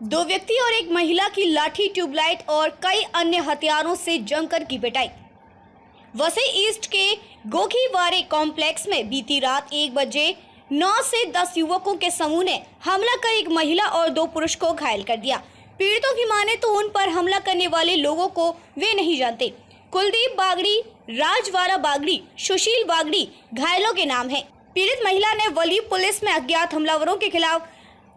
दो व्यक्ति और एक महिला की लाठी, ट्यूबलाइट और कई अन्य हथियारों से जमकर की पिटाई। वसई ईस्ट के गोखीवारे कॉम्प्लेक्स में बीती रात 1 बजे 9 से 10 युवकों के समूह ने हमला कर एक महिला और 2 पुरुष को घायल कर दिया। पीड़ितों की माने तो उन पर हमला करने वाले लोगों को वे नहीं जानते। कुलदीप बागड़ी, राजवाड़ा बागड़ी, सुशील बागड़ी घायलों के नाम हैं। पीड़ित महिला ने वली पुलिस में अज्ञात हमलावरों के खिलाफ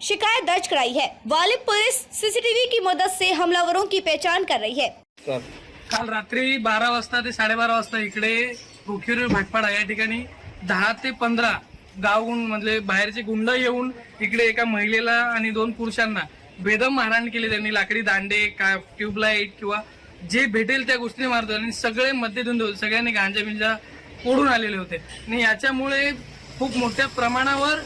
शिकायत दर्ज कराई है। वाली पुलिस सीसीटीव्ही की मदद से हमलावरों की पहचान कर रही है। काल रात्री 12 वाजता ते 12:30 वाजता इकडे गोखीर भाटपाडा या ठिकाणी 10 ते 15 गावहून म्हणजे बाहेरचे गुंड येऊन इकडे एका महिलेला आणि 2 पुरुषांना बेदम मारहाण केली। त्यांनी लाकडी दांडे, ट्यूबलाइट किंवा जे भेटेल त्या गोष्टी मारतो आणि सगळे मध्यधुंद सगळ्यांनी गांजा बिंजा ओढून आलेले होते आणि याच्यामुळे खूप मोठ्या प्रमाणावर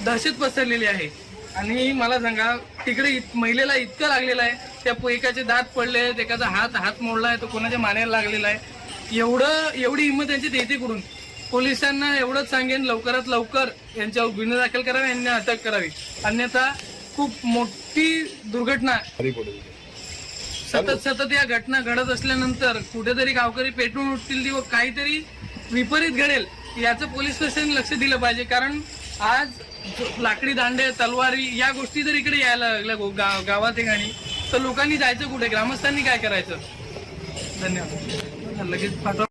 दहशत पसरलेली आहे। आणि मला सांगा तिकडे महिलेला इतकं लागलेलं आहे, त्या एकाचे दात पडले आहेत, एकाचा हात मोडला आहे, तो कोणाच्या मानेला लागलेला आहे। एवढी हिंमत यांची देते कुठून? पोलिसांना एवढंच सांगेन लवकरात लवकर यांच्यावर गुन्हा दाखल करावा, यांना अटक करावी, अन्यथा खूप मोठी दुर्घटना सतत या घटना घडत असल्यानंतर कुठेतरी गावकरी पेटून उठतील व काहीतरी विपरीत घडेल याचं पोलीस प्रशासनाने लक्ष दिलं पाहिजे। कारण आज लाकडी दांडे, तलवारी या गोष्टी जर इकडे यायला लागल्या गावात ठिकाणी तर लोकांनी जायचं कुठे? ग्रामस्थांनी काय करायचं? धन्यवाद। लगेच पाठवा।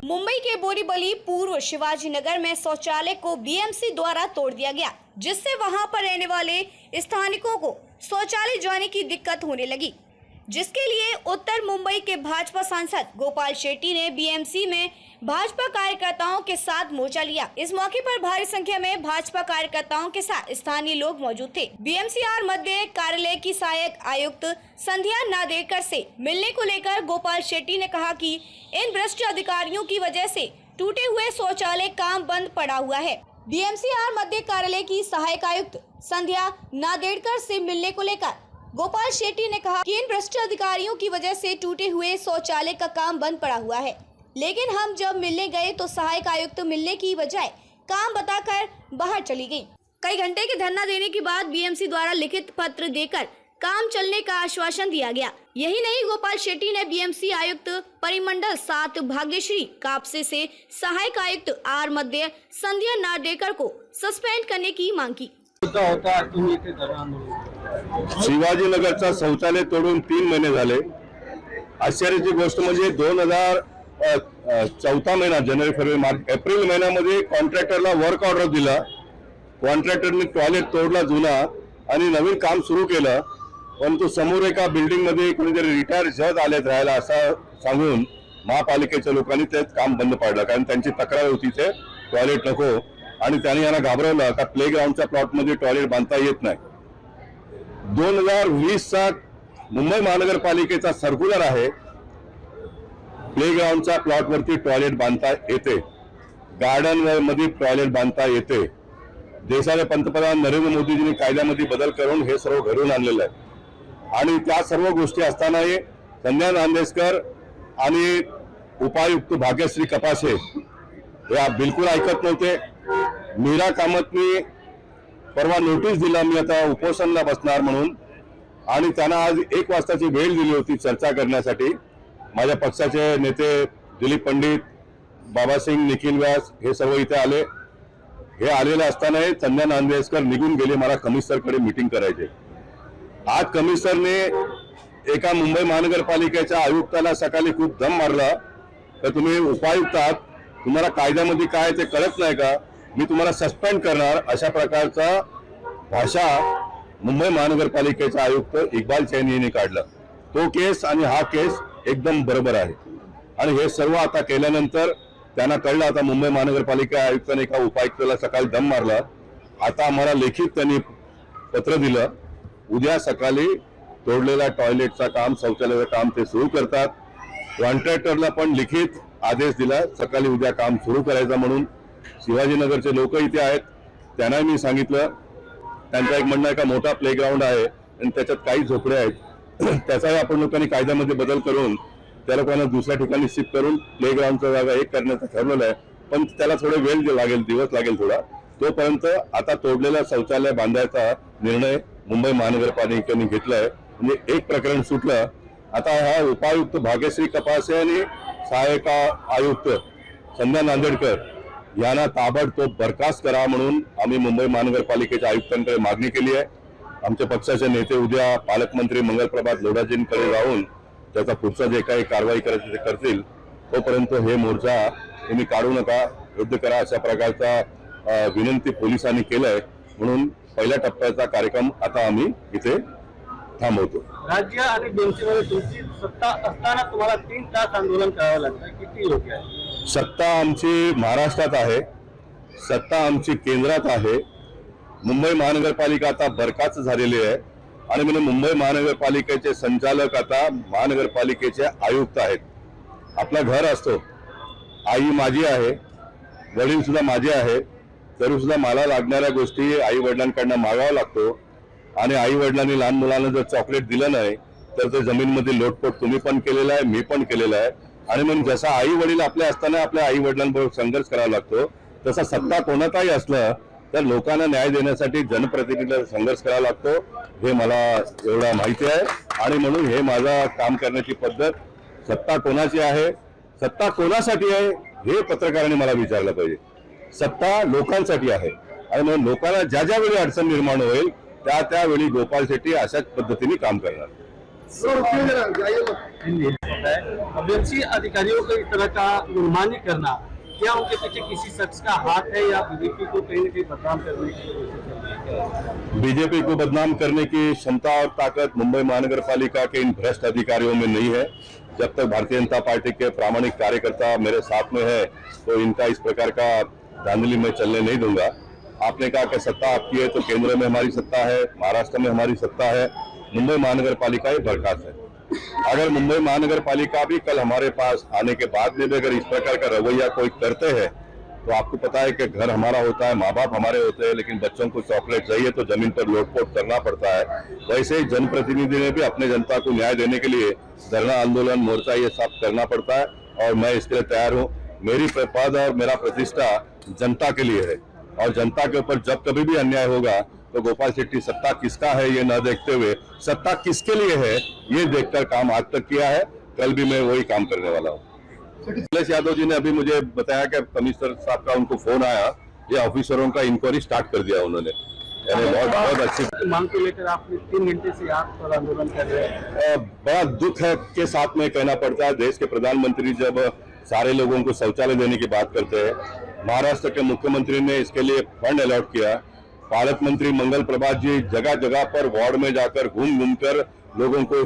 मुंबई के बोरीवली पूर्व शिवाजी नगर में शौचालय को बीएमसी द्वारा तोड़ दिया गया, जिससे वहां पर रहने वाले स्थानिकों को शौचालय जाने की दिक्कत होने लगी, जिसके लिए उत्तर मुंबई के भाजपा सांसद गोपाल शेट्टी ने बीएमसी में भाजपा कार्यकर्ताओं के साथ मोर्चा लिया। इस मौके पर भारी संख्या में भाजपा कार्यकर्ताओं के साथ स्थानीय लोग मौजूद थे। बीएमसीआर मध्य कार्यालय की सहायक आयुक्त संध्या नादेकर से मिलने को लेकर गोपाल शेट्टी ने कहा कि इन भ्रष्ट अधिकारियों की वजह से टूटे हुए शौचालय काम बंद पड़ा हुआ है। बीएमसीआर मध्य कार्यालय की सहायक आयुक्त संध्या नादेकर से मिलने को लेकर गोपाल शेट्टी ने कहा कि इन भ्रष्ट अधिकारियों की वजह से टूटे हुए शौचालय का काम बंद पड़ा हुआ है, लेकिन हम जब मिलने गए तो सहायक आयुक्त मिलने की बजाय काम बताकर बाहर चली गई। कई घंटे के धरना देने के बाद बीएमसी द्वारा लिखित पत्र देकर काम चलने का आश्वासन दिया गया। यही नहीं, गोपाल शेट्टी ने बीएमसी आयुक्त परिमंडल 7 भाग्यश्री कापसे से सहायक आयुक्त आर मध्य संध्या नाडेकर को सस्पेंड करने की मांग की। शिवाजीनगरचा शौचालय तोडून 3 महिने झाले। आश्चर्याची गोष्ट म्हणजे 2014 महिना जानेवारी, फेब्रुवारी, मार्च, एप्रिल महिन्यामध्ये कॉन्ट्रॅक्टरला वर्क ऑर्डर दिला। कॉन्ट्रॅक्टरने टॉयलेट तोडला जुना आणि नवीन काम सुरू केलं, परंतु समोर एका बिल्डिंग मध्ये कोणीतरी रिटायर जज आलेत राहायला असं सांगून महापालिकेच्या लोकांनी ते काम बंद पाडलं। कारण त्यांची तक्रार होती ते टॉयलेट नको आणि त्यांनी यांना घाबरवलं का प्लेग्राऊंडच्या प्लॉट मध्ये टॉयलेट बांधता येत नाही। 2020चा मुंबई महानगरपालिकेचा सर्क्युलर आहे, प्लेग्राऊंडच्या प्लॉट वरती टॉयलेट बांधता येते, गार्डन मध्ये टॉयलेट बांधता येते। देशाचे पंतप्रधान नरेंद्र मोदीजींनी कायद्यामध्ये बदल करून हे सर्व घडवून आणलेलं आहे। आणि त्या सर्व गोष्टी असतानाही संध्या नांदेकर आणि उपायुक्त भाग्यश्री कपासे हे बिलकुल ऐकत नव्हते। मीरा कामतनी परवा नोटीस दिला, मी आता उपोषणला बसणार म्हणून, आणि त्यांना आज 1 वाजताची वेळ दिली होती चर्चा करण्यासाठी। माझ्या पक्षाचे नेते दिलीप पंडित, बाबासिंग, निखिल व्यास हे सर्व इथे आले। हे आलेले असताना संध्या नांदेकर निघून गेले, मला कमिशनरकडे मीटिंग करायचे। आज कमिशनरने एका मुंबई महानगरपालिकेच्या आयुक्ताला सकाळी खूप दम मारला तर तुम्ही उपायुक्त आहात, तुम्हाला कायद्यामध्ये काय ते कळत नाही का, मी तुम्हाला सस्पेंड करणार, अशा प्रकारचा भाषा मुंबई महानगरपालिकेचा आयुक्त इक्बाल चैनी यांनी काढला। तो केस आणि हा केस एकदम बरोबर आहे आणि हे सर्व आता केल्यानंतर त्यांना कळलं। आता मुंबई महानगरपालिका आयुक्ताने एका उपायुक्ताला सकाळी दम मारला, आता आम्हाला लेखित त्यांनी पत्र दिलं, उद्या सकाळी तोडलेल्या टॉयलेटचं काम, शौचालयाचं काम ते सुरू करतात। कॉन्ट्रॅक्टरला पण लिखित आदेश दिला सकाळी उद्या काम सुरू करायचं म्हणून। शिवाजीनगरचे लोक इथे आहेत, त्यांना मी सांगितलं, त्यांचा एक म्हणणं आहे का मोठा प्लेग्राऊंड आहे आणि त्याच्यात काही झोपड्या आहेत, त्याचाही आपण लोकांनी कायद्यामध्ये बदल करून त्या लोकांना दुसऱ्या ठिकाणी शिफ्ट करून प्लेग्राऊंडचा जागा एक करण्याचं ठरवलं आहे, पण त्याला थोडे वेळ लागेल, दिवस लागेल थोडा। तोपर्यंत आता तोडलेलं शौचालय बांधायचा निर्णय मुंबई महानगरपालिकेने घेतलाय. म्हणजे एक प्रकरण सुटलं. आता हा उपायुक्त भाग्यश्री कपासे आणि सहाय्यक आयुक्त संध्या नांदेडकर यांना ताबडतोब बरखास्त करा म्हणून आम्ही मुंबई महानगरपालिकेच्या आयुक्तांकडे मागणी केली आहे. आमच्या पक्षाचे नेते उद्या पालकमंत्री मंगलप्रभात लोढाजींकडे जाऊन त्याचा पुढचा जे काही कारवाई करायची ते करतील. तोपर्यंत हे मोर्चा तुम्ही काढू नका, रद्द करा अशा प्रकारचा विनंती पोलिसांनी केलंय. म्हणून पहिल्या टप्प्याचा कार्यक्रम आता आम्ही इथे थांबवतो. राज्य आणि बीएमसीमध्ये तुमची सत्ता असताना तुम्हाला 3 तास आंदोलन करावं लागतं, किती योग्य आहे? सत्ता आमची महाराष्ट्रात आहे, सत्ता आमची केंद्रात आहे. मुंबई महानगरपालिका आता बरखास्त झालेली आहे आणि म्हणजे मुंबई महानगरपालिकेचे संचालक आता महानगरपालिकेचे आयुक्त आहेत. आपला घर असतो, आई माझी आहे, वडील सुद्धा माझे आहे, तरी सुद्धा मला लागणाऱ्या गोष्टी आई वडिलांकडनं मागावा लागतो. आणि आई वडिलांनी लहान मुलांना जर चॉकलेट दिलं नाही तर ते जमीनमध्ये लोटपोट तुम्ही पण केलेला आहे, मी पण केलेला आहे. आणि मग जसा आई वडील आपल्या असताना आपल्या आई वडिलांबरोबर संघर्ष करावा लागतो, तसा सत्ता कोणाचाही असलं तर लोकांना न्याय देण्यासाठी जनप्रतिनिधीला संघर्ष करावा लागतो. हे मला एवढा माहिती आहे आणि म्हणून हे माझा काम करण्याची पद्धत. सत्ता कोणाची आहे, सत्ता कोणासाठी आहे हे पत्रकारांनी मला विचारलं पाहिजे. सत्ता लोकांसाठी आहे आणि म्हणून लोकांना ज्या ज्या वेळी अडचण निर्माण होईल त्यावेळी गोपाल शेट्टी अशाच पद्धतीने काम करणार. बीएमसी अधिकारियों को इस तरह का गुणमान्य करना, क्या उनके पीछे किसी शख्स का हाथ है या बीजेपी को कहीं न कहीं बदनाम करने की कोशिश है? बीजेपी को बदनाम करने की क्षमता और ताकत मुंबई महानगरपालिका के इन भ्रष्ट अधिकारियों में नहीं है. जब तक भारतीय जनता पार्टी के प्रामाणिक कार्यकर्ता मेरे साथ में है तो इनका इस प्रकार का धांधली में चलने नहीं दूंगा. आपने कहा कि सत्ता आपकी है, तो केंद्र में हमारी सत्ता है, महाराष्ट्र में हमारी सत्ता है, मुंबई महानगरपालिका ही बरखास्त है. अगर मुंबई महानगरपालिका भी कल हमारे पास आने के बाद में भी अगर इस प्रकार का रवैया कोई करते हैं तो आपको पता है कि घर हमारा होता है, माँ बाप हमारे होते हैं, लेकिन बच्चों को चॉकलेट चाहिए तो जमीन पर लोटपोट करना पड़ता है. वैसे ही जनप्रतिनिधि ने भी अपने जनता को न्याय देने के लिए धरना, आंदोलन, मोर्चा ये सब करना पड़ता है और मैं इसके लिए तैयार हूँ. मेरी पद और मेरा प्रतिष्ठा जनता के लिए है और जनता के ऊपर जब कभी भी अन्याय होगा तो गोपाल शेट्टी सत्ता किसका है ये न देखते हुए सत्ता किसके लिए है ये देखकर काम आज तक किया है. कल भी मैं वही काम करने वाला हूँ. अखिलेश यादव जी ने अभी मुझे बताया कि कमिश्नर साहब का उनको फोन आया, ये ऑफिसरों का इंक्वायरी स्टार्ट कर दिया उन्होंने. बहुत अच्छी मांग को लेकर आप 3 घंटे से आप पर आंदोलन कर रहे हैं. बड़ा दुख है के साथ में कहना पड़ता है. देश के प्रधानमंत्री जब सारे लोगों को शौचालय देने की बात करते हैं, महाराष्ट्र के मुख्यमंत्री ने इसके लिए फंड अलॉट किया, पालक मंत्री मंगल प्रभात जी जगह जगह पर वार्ड में जाकर घूम कर लोगों को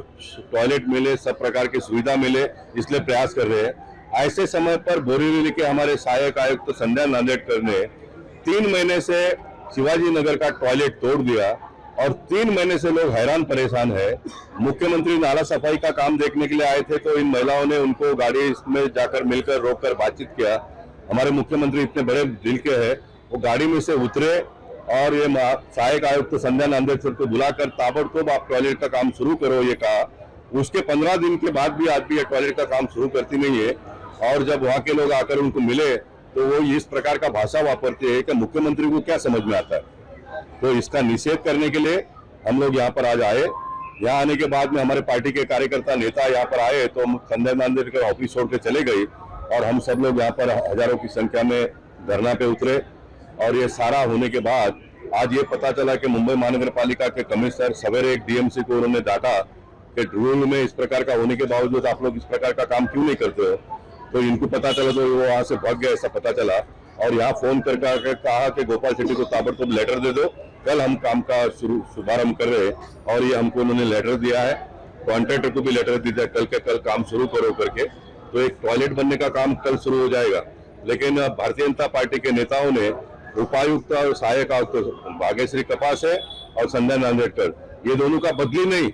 टॉयलेट मिले, सब प्रकार की सुविधा मिले, इसलिए प्रयास कर रहे हैं. ऐसे समय पर बोरीवली के हमारे सहायक आयुक्त संध्या नांदेडकर ने 3 महीने से शिवाजी नगर का टॉयलेट तोड़ दिया और 3 महीने से लोग हैरान परेशान है. मुख्यमंत्री नाला सफाई का काम देखने के लिए आए थे तो इन महिलाओं ने उनको गाड़ी में जाकर मिलकर रोककर बातचीत किया. हमारे मुख्यमंत्री इतने बड़े दिल के हैं, वो गाड़ी में से उतरे और ये सहायक आयुक्त संध्या नांदेडकर को बुलाकर ताबड़तोब आप टॉयलेट का काम शुरू करो ये कहा. उसके 15 दिन के बाद भी आज भी ये टॉयलेट का काम शुरू करती नहीं है. और जब वहां के लोग आकर उनको मिले तो वो इस प्रकार का भाषा वापरते हैं कि मुख्यमंत्री को क्या समझ में आता है. तो इसका निषेध करने के लिए हम लोग यहाँ पर आज आए. यहाँ आने के बाद में हमारे पार्टी के कार्यकर्ता नेता यहाँ पर आए तो हम संध्या नांदेडकर ऑफिस छोड़ के चले गई और हम सब लोग यहाँ पर हजारों की संख्या में धरना पे उतरे. और ये सारा होने के बाद आज ये पता चला कि मुंबई महानगरपालिका के कमिश्नर सवेरे एक डीएमसी को उन्होंने डांटा कि रूल में इस प्रकार का होने के बावजूद आप लोग इस प्रकार का काम क्यों नहीं करते हो. तो इनको पता चला तो वो वहां से भाग गए ऐसा पता चला और यहाँ फोन करके कहा कि गोपाल शेट्टी को ताबड़तोब लेटर दे दो, कल हम काम का शुभारंभ कर रहे हैं. और ये हमको उन्होंने लेटर दिया है, कॉन्ट्रैक्टर को भी लेटर दिया कल के कल काम शुरू करो करके. तो एक टॉयलेट बनने का काम कल शुरू हो जाएगा. लेकिन भारतीय जनता पार्टी के नेताओं ने उपायुक्त और सहायक आयुक्त भाग्यश्री कपासे और संध्या नांदेडकर ये दोनों का बदली नहीं,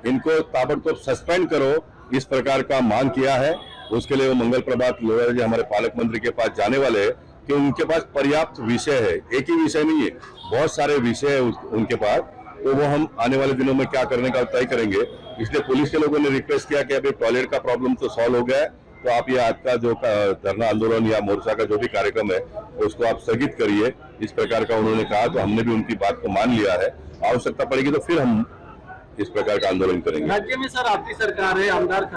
इनको ताबड़तोब सस्पेंड करो इस प्रकार का मांग किया है. उसके लिए वो मंगल प्रभात लोहिया जी हमारे पालक मंत्री के पास जाने वाले हैं कि उनके पास पर्याप्त विषय है. एक ही विषय नहीं है, बहुत सारे विषय है उनके पास. तो वो हम आने वाले दिनों में क्या करने का तय करेंगे. इसलिए पुलिस के लोगों ने रिक्वेस्ट किया कि अभी टॉयलेट का प्रॉब्लम तो सॉल्व हो गया है, तो आप ये आज का जो धरना आंदोलन या मोर्चा का जो भी कार्यक्रम है उसको आप स्थगित करिए। इस प्रकार का उन्होंने कहा, तो हमने भी उनकी बात को मान लिया है। आवश्यकता पड़ेगी तो फिर हम इस प्रकार का आंदोलन करेंगे। राज्य में सर आपकी सरकार है, आमदार